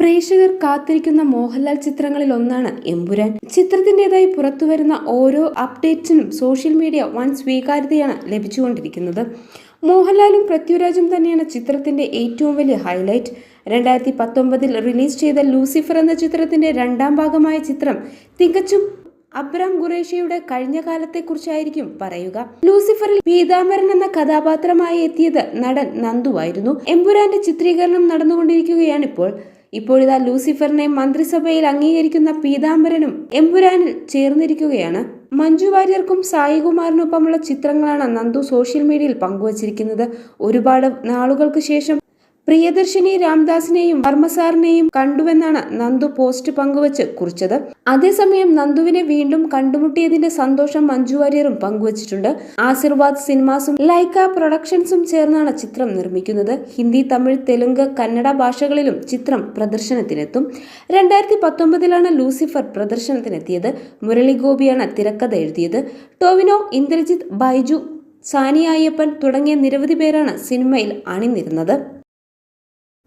പ്രേക്ഷകർ കാത്തിരിക്കുന്ന മോഹൻലാൽ ചിത്രങ്ങളിൽ ഒന്നാണ് എമ്പുരാൻ. ചിത്രത്തിൻ്റെതായി പുറത്തുവരുന്ന ഓരോ അപ്ഡേറ്റ്സിനും സോഷ്യൽ മീഡിയ വൻ സ്വീകാര്യതയാണ് ലഭിച്ചുകൊണ്ടിരിക്കുന്നത്. മോഹൻലാലും പൃഥ്വിരാജും തന്നെയാണ് ചിത്രത്തിന്റെ ഏറ്റവും വലിയ ഹൈലൈറ്റ്. 2019 റിലീസ് ചെയ്ത ലൂസിഫർ എന്ന ചിത്രത്തിന്റെ രണ്ടാം ഭാഗമായ ചിത്രം തികച്ചും അബ്രാം ഖുറേഷിയുടെ കഴിഞ്ഞ കാലത്തെക്കുറിച്ചായിരിക്കും പറയുക. ലൂസിഫറിൽ പീതാംബരൻ എന്ന കഥാപാത്രമായി എത്തിയത് നടൻ നന്ദുവായിരുന്നു. എമ്പുരാന്റെ ചിത്രീകരണം നടന്നുകൊണ്ടിരിക്കുകയാണിപ്പോൾ. ഇപ്പോഴിതാ ലൂസിഫറിനെ മന്ത്രിസഭയിൽ അംഗീകരിക്കുന്ന പീതാംബരനും എമ്പുരാനിൽ ചേർന്നിരിക്കുകയാണ്. മഞ്ജു വാര്യർക്കും സായികുമാറിനൊപ്പമുള്ള ചിത്രങ്ങളാണ് നന്ദു സോഷ്യൽ മീഡിയയിൽ പങ്കുവച്ചിരിക്കുന്നത്. ഒരുപാട് നാളുകൾക്ക് ശേഷം പ്രിയദർശിനി രാംദാസിനെയും വർമ്മസാറിനെയും കണ്ടുവെന്നാണ് നന്ദു പോസ്റ്റ് പങ്കുവച്ച് കുറിച്ചത്. അതേസമയം നന്ദുവിനെ വീണ്ടും കണ്ടുമുട്ടിയതിന്റെ സന്തോഷം മഞ്ജു വാര്യറും പങ്കുവച്ചിട്ടുണ്ട്. ആശീർവാദ് സിനിമാസും ലൈക്ക പ്രൊഡക്ഷൻസും ചേർന്നാണ് ചിത്രം നിർമ്മിക്കുന്നത്. ഹിന്ദി, തമിഴ്, തെലുങ്ക്, കന്നഡ ഭാഷകളിലും ചിത്രം പ്രദർശനത്തിനെത്തും. 2019 ലൂസിഫർ പ്രദർശനത്തിനെത്തിയത്. മുരളി ഗോപിയാണ് തിരക്കഥ എഴുതിയത്. ടൊവിനോ, ഇന്ദ്രജിത്ത്, ബൈജു, സാനിയ അയ്യപ്പൻ തുടങ്ങിയ നിരവധി പേരാണ് സിനിമയിൽ അണിനിരുന്നത്.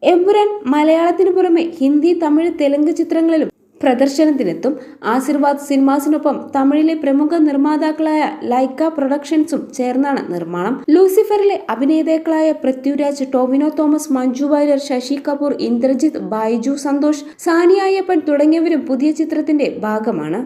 എമ്പുരാൻ മലയാളത്തിനു പുറമെ ഹിന്ദി, തമിഴ്, തെലുങ്ക് ചിത്രങ്ങളിലും പ്രദർശനത്തിനെത്തും. ആശീർവാദ് സിനിമാസിനൊപ്പം തമിഴിലെ പ്രമുഖ നിർമ്മാതാക്കളായ ലൈക്ക പ്രൊഡക്ഷൻസും ചേർന്നാണ് നിർമ്മാണം. ലൂസിഫറിലെ അഭിനേതാക്കളായ പൃഥ്വിരാജ്, ടൊവിനോ തോമസ്, മഞ്ജു വാര്യർ, ശശി കപൂർ, ഇന്ദ്രജിത്ത്, ബൈജു സന്തോഷ്, സാനിയ അയ്യപ്പൻ തുടങ്ങിയവരും പുതിയ ചിത്രത്തിന്റെ ഭാഗമാണ്.